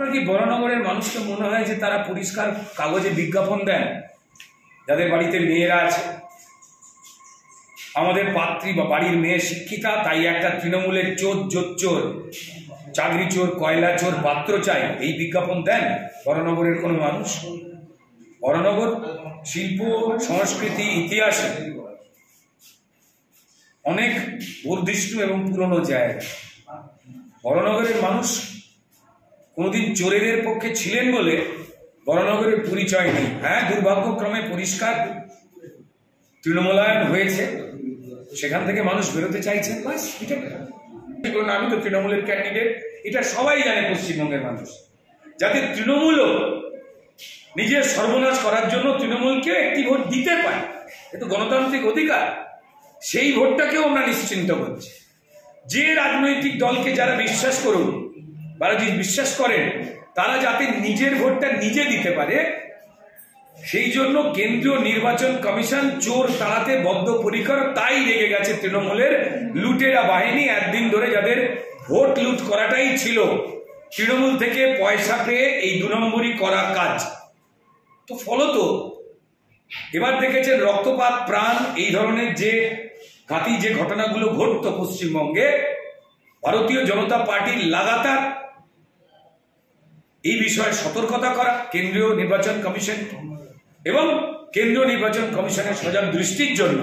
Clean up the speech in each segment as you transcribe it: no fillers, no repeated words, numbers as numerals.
আপনার কি বরানগরের মানুষকে মনে হয় যে তারা পরিষ্কার কাগজে বিজ্ঞাপন দেন? যাদের বাড়িতে মেয়েরা আছে, আমাদের পাত্রী বা বাড়ির মেয়ে শিক্ষিতা, তাই একটা তৃণমূলের চোর, জোচ্চোর, চাকরি চোর, কয়লা চোর পাত্র চাই, এই বিজ্ঞাপন দেন বরানগরের কোনো মানুষ? বরানগর শিল্প, সংস্কৃতি, ইতিহাসে অনেক বর্ধিষ্ণু এবং পুরনো জায়গা। বরানগরের মানুষ কোনোদিন চোরেদের পক্ষে ছিলেন বলে বরানগরের পরিচয় নেই। হ্যাঁ, দুর্ভাগ্যক্রমে পরিষ্কার তৃণমূলায়ন হয়েছে, সেখান থেকে মানুষ বেরোতে চাইছেন, বাস এটা। আমি তো তৃণমূলের ক্যান্ডিডেট, এটা সবাই জানে পশ্চিমবঙ্গের মানুষ। যাতে তৃণমূলও নিজের সর্বনাশ করার জন্য তৃণমূলকে একটি ভোট দিতে পারে, এটা গণতান্ত্রিক অধিকার, সেই ভোটটাকেও আমরা নিশ্চিন্ত করছি। যে রাজনৈতিক দলকে যারা বিশ্বাস করুন বা বিশ্বাস করেন, তারা যাতে নিজের ভোটটা নিজে দিতে পারে, সেই জন্য কেন্দ্রীয় নির্বাচন কমিশন চোর তাড়াতে বদ্ধপরিকর। তাই লেগে গেছে তৃণমূলের লুটেরা বাহিনী একদিন ধরে, যাদের ভোট লুট করাটাই ছিল তৃণমূল থেকে পয়সা পেয়ে এই 2 নম্বরই করা কাজ। তো ফলত এবার দেখেছেন রক্তপাত, প্রাণ, এই ধরনের যে ঘাতি যে ঘটনাগুলো ঘটত পশ্চিমবঙ্গে, ভারতীয় জনতা পার্টির লাগাতার এই বিষয়ে সতর্কতা করা কেন্দ্রীয় নির্বাচন কমিশন এবং কেন্দ্রীয় নির্বাচন কমিশনের সজাগ দৃষ্টির জন্য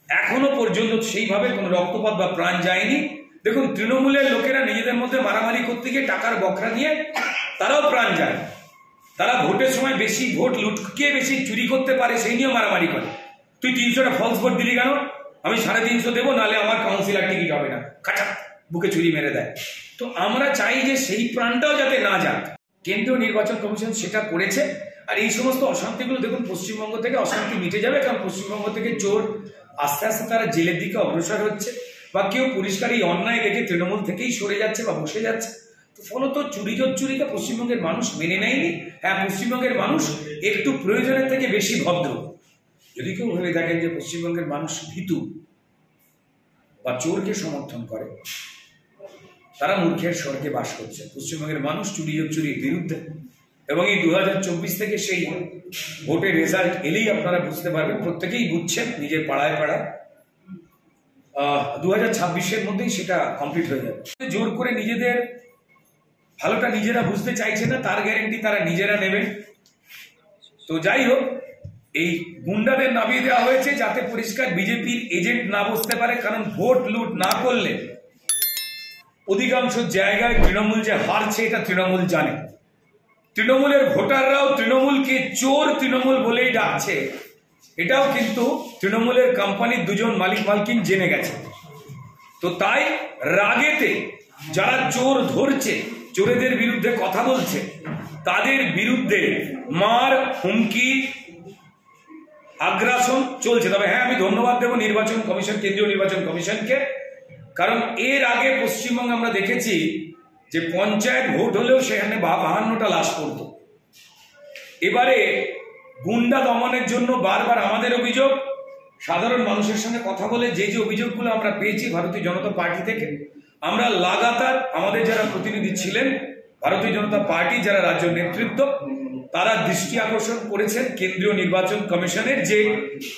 এখনো পর্যন্ত সেইভাবে কোনো রক্তপাত বা প্রাণ যায়নি। দেখুন, তৃণমূলের লোকেরা নিজেদের মধ্যে মারামারি করতে গিয়ে টাকার বকরা নিয়ে তারাও প্রাণ যায়। তারা ভোটের সময় বেশি ভোট লুট, কে বেশি চুরি করতে পারে সেই নিয়েও মারামারি করে। তুই 300টা ফলস ভোট দিলি কেন? আমি 350 দেবো, নাহলে আমার কাউন্সিলর টিকিট হবে না, কাটা বুকে চুরি মেরে দেয়। তো আমরা চাই যে সেই প্রাণটাও যাতে না যাক। কেন্দ্রীয় নির্বাচন কমিশন সেটা করেছে। আর এই সমস্ত অশান্তিগুলো দেখুন, পশ্চিমবঙ্গ থেকে অশান্তি মিটে যাবে, কারণ পশ্চিমবঙ্গ থেকে চোর আস্তে আস্তে তারা জেলের দিকে অগ্রসর হচ্ছে, বা কেউ পরিষ্কার এই অন্যায় দেখে তৃণমূল থেকেই সরে যাচ্ছে বা বসে যাচ্ছে। তো ফলত চুরিকে পশ্চিমবঙ্গের মানুষ মেনে নেয়নি। হ্যাঁ, পশ্চিমবঙ্গের মানুষ একটু প্রয়োজনের থেকে বেশি ভদ্র। যদি কেউ ভেবে দেখেন যে পশ্চিমবঙ্গের মানুষ ভীতু বা চোরকে সমর্থন করে, তারা মূর্খের স্বর্গে বাস করছে। পশ্চিমবঙ্গের মানুষ চুরির বিরুদ্ধে, এবং এই 2024 থেকে সেই ভোটের রেজাল্ট এলেই আপনারা বুঝতে পারবেন, প্রত্যেকেই বুঝছেন নিজের পাড়ায় পাড়ায়। 2026-এর মধ্যেই সেটা কমপ্লিট হয়ে যাবে। জোর করে নিজেদের ভালোটা নিজেরা বুঝতে চাইছে না, তার গ্যারেন্টি তারা নিজেরা নেবেন। তো যাই হোক, এই গুন্ডাদের নামিয়ে দেওয়া হয়েছে যাতে পরিষ্কার বিজেপির এজেন্ট না বসতে পারে, কারণ ভোট লুট না করলে অধিকাংশ জায়গায় তৃণমূল যে হারছে এটা তৃণমূল জানে। তৃণমূলের ভোটাররাও তৃণমূলকে চোর তৃণমূল বলেই ডাকছে, এটাও কিন্তু তৃণমূলের কোম্পানির 2জন মালিক মালকিন জেনে গেছে। তো তাই রাগেতে যারা চোর ধরছে, চোরেদের বিরুদ্ধে কথা বলছে, তাদের বিরুদ্ধে মার, হুমকি, আগ্রাসন চলছে। তবে হ্যাঁ, আমি ধন্যবাদ দেব নির্বাচন কমিশন, কেন্দ্রীয় নির্বাচন কমিশনকে, কারণ এর আগে পশ্চিমবঙ্গে আমরা দেখেছি যে পঞ্চায়েত ভোট হলেও সেখানে 52টা লাশ পড়তো। এবারে গুন্ডা দমনের জন্য বারবার আমাদের অভিযোগ, সাধারণ মানুষের সঙ্গে কথা বলে যে অভিযোগগুলো আমরা পেয়েছি ভারতীয় জনতা পার্টি থেকে, আমরা লাগাতার আমাদের যারা প্রতিনিধি ছিলেন ভারতীয় জনতা পার্টি, যারা রাজ্য নেতৃত্ব, তারা দৃষ্টি আকর্ষণ করেছেন কেন্দ্রীয় নির্বাচন কমিশনের, যে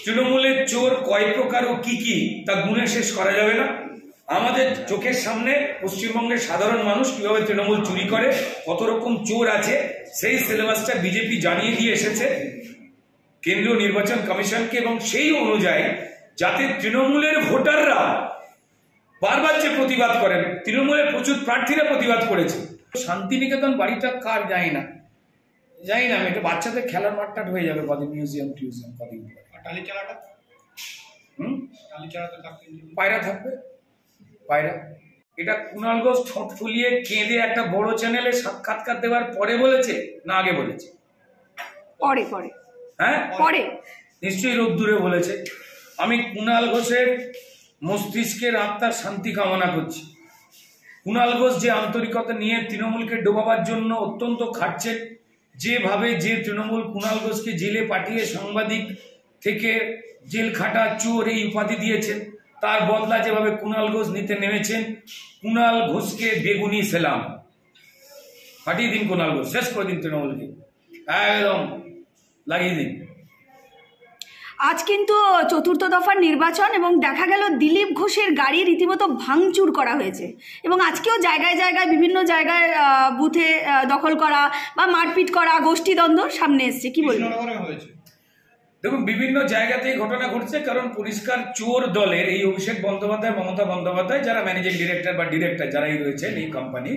তৃণমূলের চোর কয় প্রকার ও কি কি তা গুণে শেষ করা যাবে না। আমাদের চোখের সামনে পশ্চিমবঙ্গের সাধারণ মানুষ কিভাবে তৃণমূল চুরি করে, কত রকম চোর আছে, সেই সিলেবাসটা বিজেপি জানিয়ে দিয়ে এসেছে কেন্দ্রীয় নির্বাচন কমিশনকে, এবং সেই অনুযায়ী যাতে তৃণমূলের ভোটাররা বারবার যে প্রতিবাদ করেন, তৃণমূলের প্রচুর প্রার্থীরা প্রতিবাদ করেছে। শান্তিনিকেতন বাড়িটা কার জানি না, আমি এটা বাচ্চাদের খেলার মাঠটা হয়ে যাবে কদিন, মিউজিয়াম কদিন পায়রা থাকবে, পায়রা। এটা কুণাল ঘোষ ঠোঁট ফুলিয়ে কেঁদে একটা বড় চ্যানেলে সাক্ষাৎকার দেওয়ার পরে বলেছে না আগে বলেছে? পরে হ্যাঁ, পরে নিশ্চয়ই রোদ্দুরে বলেছে। আমি কুণাল ঘোষের মস্তিষ্কের আত্মার শান্তি কামনা করছি। কুণাল ঘোষ যে আন্তরিকতা নিয়ে তৃণমূলকে ডোবাবার জন্য অত্যন্ত খাটছেন, যেভাবে যে তৃণমূল কুণাল ঘোষকে জেলে পাঠিয়ে সাংবাদিক থেকে জেল খাটা চোর এই উপাধি দিয়েছেন, তার বদলা যেভাবে কুণাল ঘোষ নিতে নেমেছেন, কুণাল ঘোষকে বেগুনি সেলাম। ফাটিয়ে দিন কুণাল ঘোষ, শেষ করে দিন তৃণমূলকে, একদম লাগিয়ে দিন। আজ কিন্তু চতুর্থ দফার নির্বাচন এবং দেখা গেল দিলীপ ঘোষের গাড়ি রীতিমতো ভাঙচুর করা হয়েছে এবং আজকেও জায়গায় জায়গায় বিভিন্ন জায়গায় বুথে দখল করা বা মারপিট করা, গোষ্ঠীদ্বন্দ্ব সামনে এসছে, কি বলবেন? দেখুন, বিভিন্ন জায়গাতেই ঘটনা ঘটছে, কারণ পরিষ্কার চোর দলের এই অভিষেক বন্দ্যোপাধ্যায়, মমতা বন্দ্যোপাধ্যায়, যারা ম্যানেজিং ডিরেক্টর বা ডিরেক্টর যারাই রয়েছেন এই কোম্পানি,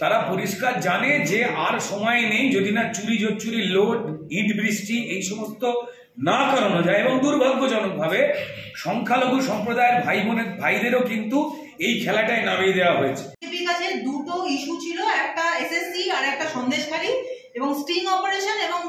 তারা পরিষ্কার জানে যে আর সময় নেই, যদি না চুরি জোচ্চুরি, লোড, ইট বৃষ্টি এই সমস্ত না করানো যায়। এবং দুর্ভাগ্যজনকভাবে সংখ্যালঘু সম্প্রদায়ের ভাইদেরও কিন্তু এই খেলাটায় নামিয়ে দেওয়া হয়েছে। বিজেপির কাছে দুটো ইস্যু ছিল, একটা এসএসসি আর একটা সন্দেশখালী, এবং স্টিং অপারেশন এবং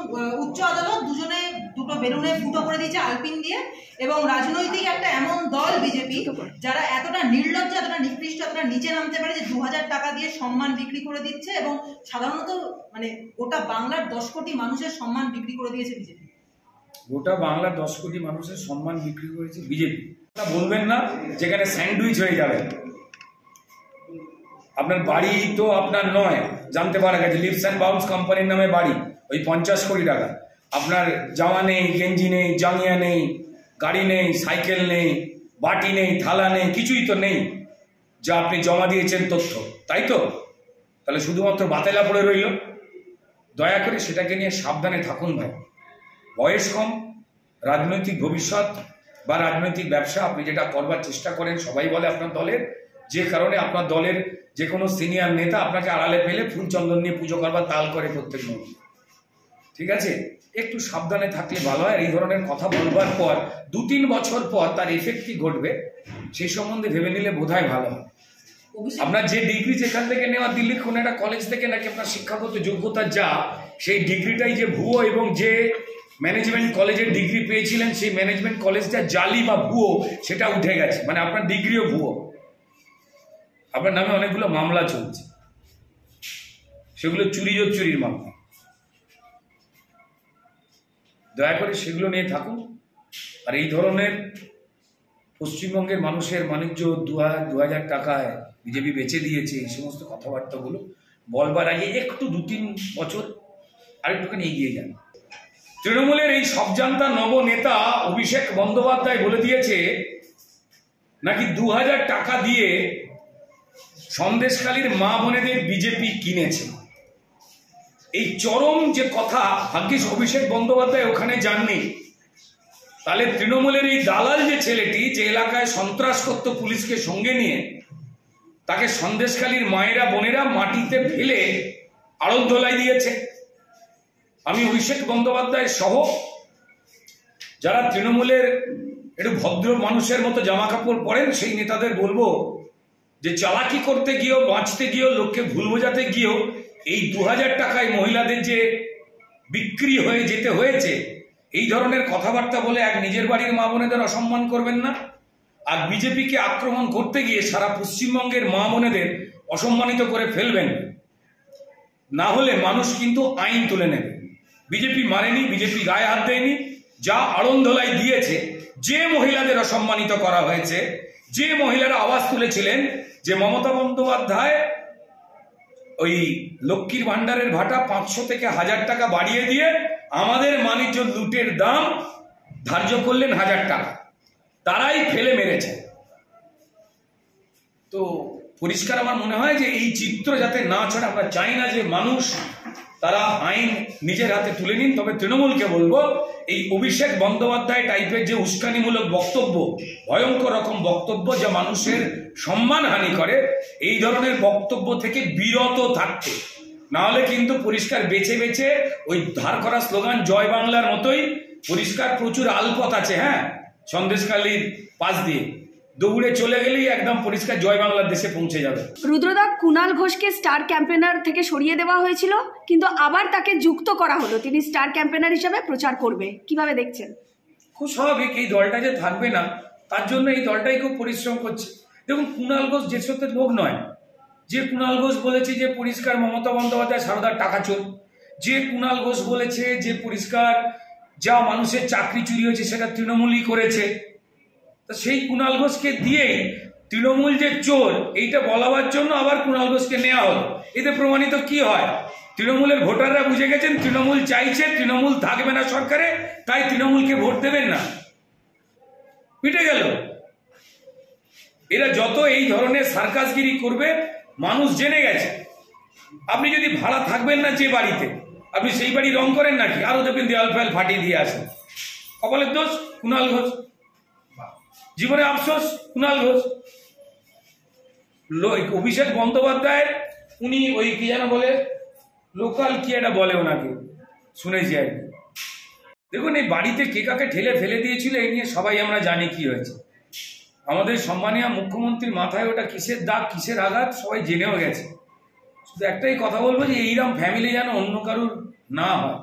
উচ্চ আদালত দুজনে দুটো বেলুনে ফুটো করে দিয়েছে আলপিন দিয়ে। এবং রাজনৈতিক একটা এমন দল বিজেপি যারা এতটা নির্লজ্জ, এতটা নিকৃষ্ট, এতটা নিচে নামতে পারে যে 2000 টাকা দিয়ে সম্মান বিক্রি করে দিচ্ছে, এবং সাধারণত মানে গোটা বাংলার 10 কোটি মানুষের সম্মান বিক্রি করে দিয়েছে বিজেপি। গোটা বাংলার 10 কোটি মানুষের সম্মান বিক্রি করেছে বিজেপি। বলবেন না যেখানে স্যান্ডউইচ হয়ে যাবে। আপনার বাড়ি তো আপনার নয়, জানতে পারা গেছে লিভস অ্যান্ড বাউন্স কোম্পানির নামে বাড়ি, ওই 50 কোটি টাকা। আপনার জামা নেই, গেঞ্জি নেই, জাঙ্গিয়া নেই, গাড়ি নেই, সাইকেল নেই, বাটি নেই, থালা নেই, কিছুই তো নেই যা আপনি জমা দিয়েছেন তথ্য, তাই তো? তাহলে শুধুমাত্র বাতেলা পড়ে রইল। দয়া করে সেটাকে নিয়ে সাবধানে থাকুন ভাই। বয়স কম, রাজনৈতিক ভবিষ্যৎ বা রাজনৈতিক ব্যবসা আপনি যেটা করবার চেষ্টা করেন, সবাই বলে আপনার দলের, যে কারণে আপনার দলের যে কোনো সিনিয়র নেতা আপনাকে আড়ালে পেলে ফুল চন্দন নিয়ে পুজো করবার তাল করে প্রত্যেক মুহূর্তে। ঠিক আছে, একটু সাবধানে থাকলে ভালো হয়। এই ধরনের কথা বলবার পর 2-3 বছর পর তার এফেক্ট কি ঘটবে সেই সম্বন্ধে ভেবে নিলে বোধহয় ভালো হয়। আপনার যে ডিগ্রি যেখান থেকে নেওয়া, দিল্লির কোনো একটা কলেজ থেকে নাকি আপনার শিক্ষাগত যোগ্যতা যা, সেই ডিগ্রিটাই যে ভুয়ো, এবং যে ম্যানেজমেন্ট কলেজের ডিগ্রি পেয়েছিলেন সেই ম্যানেজমেন্ট কলেজটা জালি বা ভুয়ো সেটা উঠে গেছে, মানে আপনার ডিগ্রিও ভুয়ো। আপনার নামে অনেকগুলো মামলা চলছে, সেগুলো চুরির মামলা। দয়া করে সেগুলো নিয়ে থাকুন। আর এই ধরনের পশ্চিমবঙ্গের মানুষের বাণিজ্য 2000 টাকায় বিজেপি বেচে দিয়েছে, এই সমস্ত কথাবার্তাগুলো বলবার আগে একটু 2-3 বছর আরেকটুখানি এগিয়ে যান। তৃণমূলের এই সবজান্তা নবনেতা অভিষেক বন্দ্যোপাধ্যায় বলে দিয়েছে নাকি 2000 টাকা দিয়ে সন্দেশখালীর মা বোনেদের বিজেপি কিনেছে। এই চরম যে কথা, ভাগ্যিস অভিষেক বন্দ্যোপাধ্যায় ওখানে যাননি, তাহলে তৃণমূলের এই দালাল যে ছেলেটি যে এলাকায় সন্ত্রাস করত পুলিশকে সঙ্গে নিয়ে, তাকে সন্দেশখালীর মায়েরা বোনেরা মাটিতে ফেলে আড়তধোলাই দিয়েছে। আমি অভিষেক বন্দ্যোপাধ্যায় সহ যারা তৃণমূলের একটু ভদ্র মানুষের মতো জামা কাপড় পরেন সেই নেতাদের বলবো যে চালাকি করতে গিয়েও, বাঁচতে গিয়েও, লোককে ভুল বোঝাতে গিয়েও এই 2000 টাকায় মহিলাদের যে বিক্রি হয়ে যেতে হয়েছে, এই ধরনের কথাবার্তা বলে এক নিজের বাড়ির মা বোনেদের অসম্মান করবেন না। আর বিজেপিকে আক্রমণ করতে গিয়ে সারা পশ্চিমবঙ্গের মা বোনেদের অসম্মানিত করে ফেলবেন, না হলে মানুষ কিন্তু আইন তুলে নেবে। বিজেপি মারেনি, বিজেপি গায়ে হাত দেয়নি। যা আড়ংধোলাই দিয়েছে, যে মহিলাদের অসম্মানিত করা হয়েছে, যে মহিলারা আওয়াজ তুলেছিলেন যে মমতা বন্দ্যোপাধ্যায় ওই লক্ষ্মীর ভান্ডারের ভাটা 500 থেকে 1000 টাকা বাড়িয়ে দিয়ে আমাদের বাণিজ্য লুটের দাম ধার্য করলেন 1000 টাকা, তারাই ফেলে মেরেছে। তো পরিষ্কার আমার মনে হয় যে এই চিত্র যাতে না ছড়ে, আমরা চাই না যে মানুষ তারা আইন নিজের হাতে তুলে নিন। তবে তৃণমূলকে বলবো, এই অভিষেক বন্দ্যোপাধ্যায় টাইপের যে উস্কানিমূলক বক্তব্য, ভয়ঙ্কর রকম বক্তব্য যা মানুষের সম্মানহানি করে, এই ধরনের বক্তব্য থেকে বিরত থাকতে, না হলে কিন্তু পরিষ্কার বেছে বেছে ওই ধার করা স্লোগান জয় বাংলার মতোই পরিষ্কার প্রচুর আলপথ আছে, হ্যাঁ, সন্দেশখালীর পাশ দিয়ে দৌড়ে চলে গেলেই একদম পরিষ্কার জয় বাংলার দেশে পৌঁছে যাবে। রুদ্রদা, কুণাল ঘোষকে স্টার ক্যাম্পেনার থেকে সরিয়ে দেওয়া হয়েছিল, কিন্তু আবার তাকে যুক্ত করা হলো, তিনি স্টার ক্যাম্পেনার হিসেবে প্রচার করবে, কিভাবে দেখছেন? খুব স্বাভাবিক, এই দলটা যে থাকবে না তার জন্য এই দলটাই খুব পরিশ্রম করছে। দেখুন, কুণাল ঘোষ যে সত্যের লোক নয়। যে কুণাল ঘোষ বলেছে যে পরিষ্কার মমতা বন্দ্যোপাধ্যায় সারদার টাকা চোর, যে কুণাল ঘোষ বলেছে যে পরিষ্কার যা মানুষের চাকরি চুরি হয়েছে সেটা তৃণমূলই করেছে, তো সেই কুণাল ঘোষকে দিয়েই তৃণমূল যে চোর এইটা বলাবার জন্য আবার কুণাল ঘোষকে নেওয়া হলো। এতে প্রমাণিত কি হয়? তৃণমূলের ভোটাররা বুঝে গেছেন তৃণমূল চাইছে, তৃণমূল থাকবে না সরকারে, তাই তৃণমূলকে ভোট দেবেন না, মিটে গেল। এরা যত এই ধরনের সার্কাসগিরি করবে মানুষ জেনে গেছে। আপনি যদি ভাড়া থাকবেন না যে বাড়িতে, আপনি সেই বাড়ি রং করেন নাকি? আরো দেখবেন দেওয়াল ফেয়াল ফাটিয়ে দিয়ে আসেন। কপালের দোষ কুণাল ঘোষ, জীবনে আফসোস কুণাল ঘোষ। অভিষেক বন্দ্যোপাধ্যায় উনি ওই কি যেন বলে, লোকাল কি একটা বলে ওনাকে, শুনেছি আর কি। দেখুন এই বাড়িতে কে কাকে ঠেলে ফেলে দিয়েছিল এই নিয়ে সবাই আমরা জানি কি হয়েছে। আমাদের সম্মানীয় মুখ্যমন্ত্রীর মাথায় ওটা কিসের দাগ কিসের আঘাত সবাই জেনেও গেছে। শুধু একটাই কথা বলবো যে এইরকম ফ্যামিলি যেন অন্য কারুর না হয়,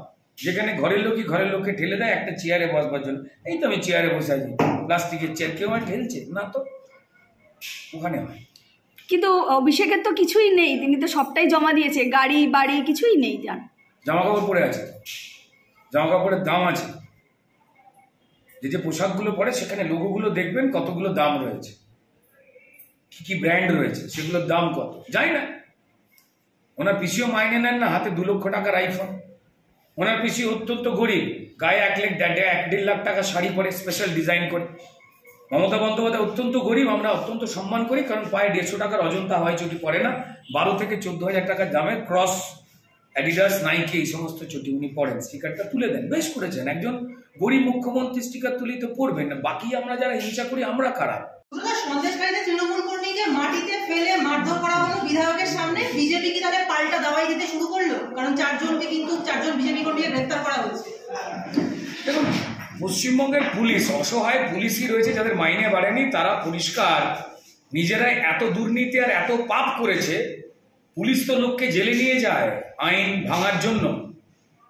যেখানে ঘরের লোকই ঘরের লোককে ঠেলে দেয় একটা চেয়ারে বসবার জন্য। এই তো আমি চেয়ারে বসে আছি, প্লাস্টিকের চেয়ার, কেউ আর ঠেলছে না তো, ওখানে হয়। কিন্তু অভিষেকের তো কিছুই নেই, তিনি তো সবটাই জমা দিয়েছে, গাড়ি বাড়ি কিছুই নেই। জান জামা কাপড় পরে আছে, জামা কাপড়ের দাম আছে, যে যে পোশাকগুলো পরে সেখানে লোগোগুলো দেখবেন কতগুলো দাম রয়েছে, কি কি ব্র্যান্ড রয়েছে, সেগুলোর দাম কত জানি না। ওনার পিসিও মাইনে নেন না, হাতে 2 লক্ষ টাকার আইফোন। ওনার পিসি অত্যন্ত গরিব, গায়ে 1-1.5 লাখ টাকা শাড়ি পরে স্পেশাল ডিজাইন করে। মমতা বন্দ্যোপাধ্যায় অত্যন্ত গরিব, আমরা অত্যন্ত সম্মান করি, কারণ পায়ে 150 টাকার অজন্তা হয় চটি পরে না, 12 থেকে 14,000 টাকার দামের ক্রস, অ্যাডিডাস, নাইকি এই সমস্ত চটি উনি পরেন। স্টিকারটা তুলে দেন, বেশ করেছেন। একজন গরিব মুখ্যমন্ত্রী স্টিকার তুলেই তো পড়বেন না, বাকি আমরা যারা হিংসা করি আমরা কারা? সন্দেশকারীদের তৃণমূল কর্মীকে মাটিতে ফেলে মারধর করা হলো বিধায়কের সামনে। বিজেপি কি তাহলে পাল্টা দাওয়াই দিতে শুরু করলো? কারণ 4 বিজেপি কর্মীকে গ্রেফতার করা হয়েছে। দেখুন পশ্চিমবঙ্গের পুলিশ, অসহায় পুলিশই রয়েছে যাদের মাইনে বাড়েনি, তারা পরিষ্কার নিজেরাই এত দুর্নীতি আর এত পাপ করেছে। পুলিশ তো লোককে জেলে নিয়ে যায় আইন ভাঙার জন্য,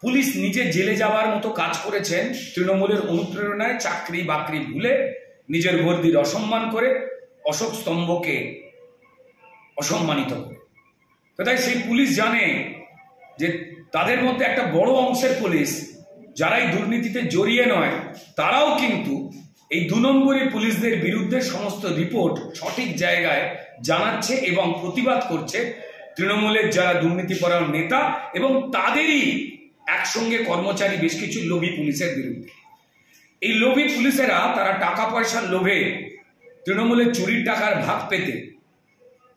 পুলিশ নিজে জেলে যাওয়ার মতো কাজ করেছেন তৃণমূলের অনুপ্রেরণায়, চাকরি বাকরি ভুলে নিজের বর্দির অসম্মান করে, অশোক স্তম্ভকে অসম্মানিত করে। তো তাই সেই পুলিশ জানে যে তাদের মধ্যে একটা বড় অংশের পুলিশ যারাই দুর্নীতিতে জড়িয়ে নয়, তারাও কিন্তু এই 2 নম্বরী পুলিশদের বিরুদ্ধে সমস্ত রিপোর্ট সঠিক জায়গায় জানাচ্ছে এবং প্রতিবাদ করছে তৃণমূলের যারা দুর্নীতিপরায়ণ নেতা এবং তাদেরই একসঙ্গে কর্মচারী বেশ কিছু লোভী পুলিশের বিরুদ্ধে। এই লোভী পুলিশেরা তারা টাকা পয়সার লোভে তৃণমূলের চুরির টাকার ভাগ পেতে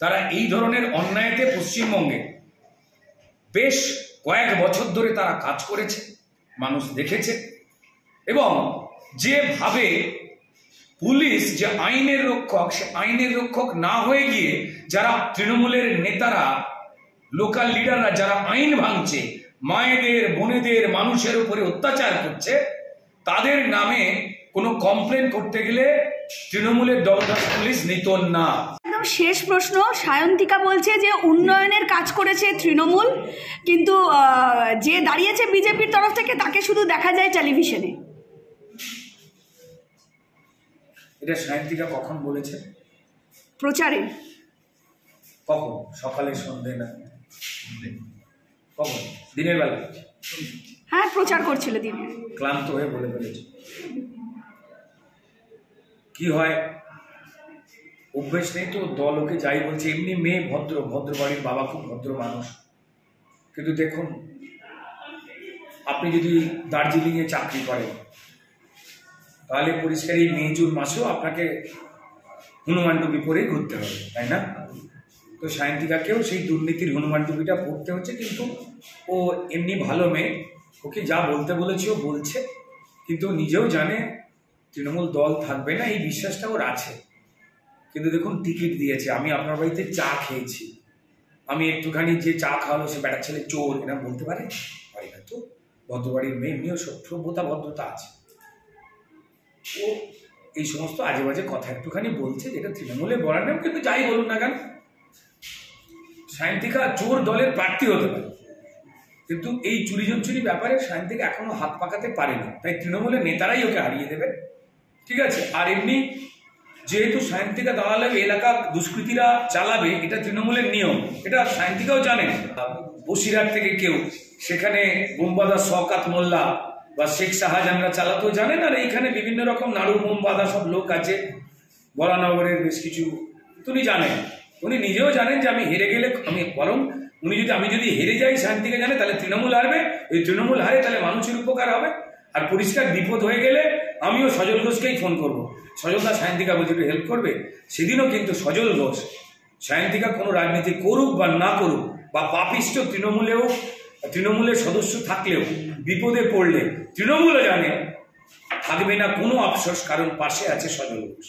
তারা এই ধরনের অন্যায়তে পশ্চিমবঙ্গে বেশ কয়েক বছর ধরে তারা কাজ করেছে, মানুষ দেখেছে। এবং যেভাবে পুলিশ যে আইনের রক্ষক, সে আইনের রক্ষক না হয়ে গিয়ে যারা তৃণমূলের নেতারা, লোকাল লিডাররা যারা আইন ভাঙছে, মায়েদের বোনেদের মানুষের উপরে অত্যাচার করছে, তাদের নামে কোনো কমপ্লেন করতে গেলে তৃণমূলের দলদাস পুলিশ নিত না। একদম শেষ প্রশ্ন, সায়ন্তিকা বলছে যে উন্নয়নের কাজ করেছে তৃণমূল, কিন্তু যে দাঁড়িয়েছে বিজেপির তরফ থেকে তাকে শুধু দেখা যায় টেলিভিশনে। এটা সায়ন্তিকা কখন বলেছে? প্রচারে। কখন? সকালে, সন্ধ্যে না কখন? দিনের বেলা? হ্যাঁ, প্রচার করছিল দিনে। ক্লান্ত হয়ে বলে ফেলেছে। কি হয়, অভ্যেস নেই তো, দল ওকে যাই বলছে। এমনি মেয়ে ভদ্র বাড়ির বাবা, খুব ভদ্র মানুষ, কিন্তু দেখুন আপনি যদি দার্জিলিংয়ে চাকরি করেন তাহলে পরিষ্কার এই মে জুন মাসেও আপনাকে হনুমান টুপি পরেই ঘুরতে হবে, তাই না? তো সায়ন্তিকাকেও সেই দুর্নীতির হনুমান টুপিটা পরতে হচ্ছে, কিন্তু ও এমনি ভালো মেয়ে, ওকে যা বলতে বলেছে ও বলছে, কিন্তু নিজেও জানে তৃণমূল দল থাকবে না, এই বিশ্বাসটা ওর আছে। কিন্তু দেখুন টিকিট দিয়েছে, আমি আপনার বাড়িতে চা খেয়েছি, আমি একটুখানি যে চা খাওয়ালো সে বেটার ছেলে চোর, এরা বলতে পারে? পারি না তো। ভদ্রবাড়ির মেয়ে, এমনিও সভ্যতা ভদ্রতা আছে। ও এই সমস্ত আজে বাজে কথা একটুখানি বলছে, যেটা তৃণমূলে বলার নাম। কিন্তু যাই বলুন না কেন, সায়ন্তিকা চোর দলের প্রার্থী হতে পারে, কিন্তু এই চুরি ব্যাপারে সায়ন্তিকা এখনো হাত পাকাতে পারেনি, তাই তৃণমূলের নেতারাই ওকে হারিয়ে দেবে, ঠিক আছে? আর এমনি যেহেতু সায়ন্তিকা দাঁড়ালে এলাকা দুষ্কৃতীরা চালাবে, এটা তৃণমূলের নিয়ম, এটা সায়ন্তিকাও জানেন। বসিরহাট থেকে কেউ সেখানে বোমবাদা শওকাত মোল্লা বা শেখ শাহজাহানরা চালাতেও জানেন। আর এইখানে বিভিন্ন রকম নাড়ু বোমবাদা সব লোক আছে, বরানগরের বেশ কিছু উনি জানেন, উনি নিজেও জানেন যে আমি হেরে গেলে আমি বরং আমি যদি হেরে যাই শান্তিকে জানে তাহলে তৃণমূল হারবে, এই তৃণমূল হারে তাহলে মানুষের উপকার হবে। আর পরিষ্কার বিপদ হয়ে গেলে আমিও সজল ঘোষকেই ফোন করবো, সজলদা সায়ন্তিকা বলছে একটু হেল্প করবে। সেদিনও কিন্তু সজল ঘোষ সায়ন্তিকা কোনো রাজনীতি করুক বা না করুক, বা পাপিষ্ট তৃণমূলের সদস্য থাকলেও বিপদে পড়লে তৃণমূলও জানে থাকবে না কোনো আফসোস, কারণ পাশে আছে সজল ঘোষ।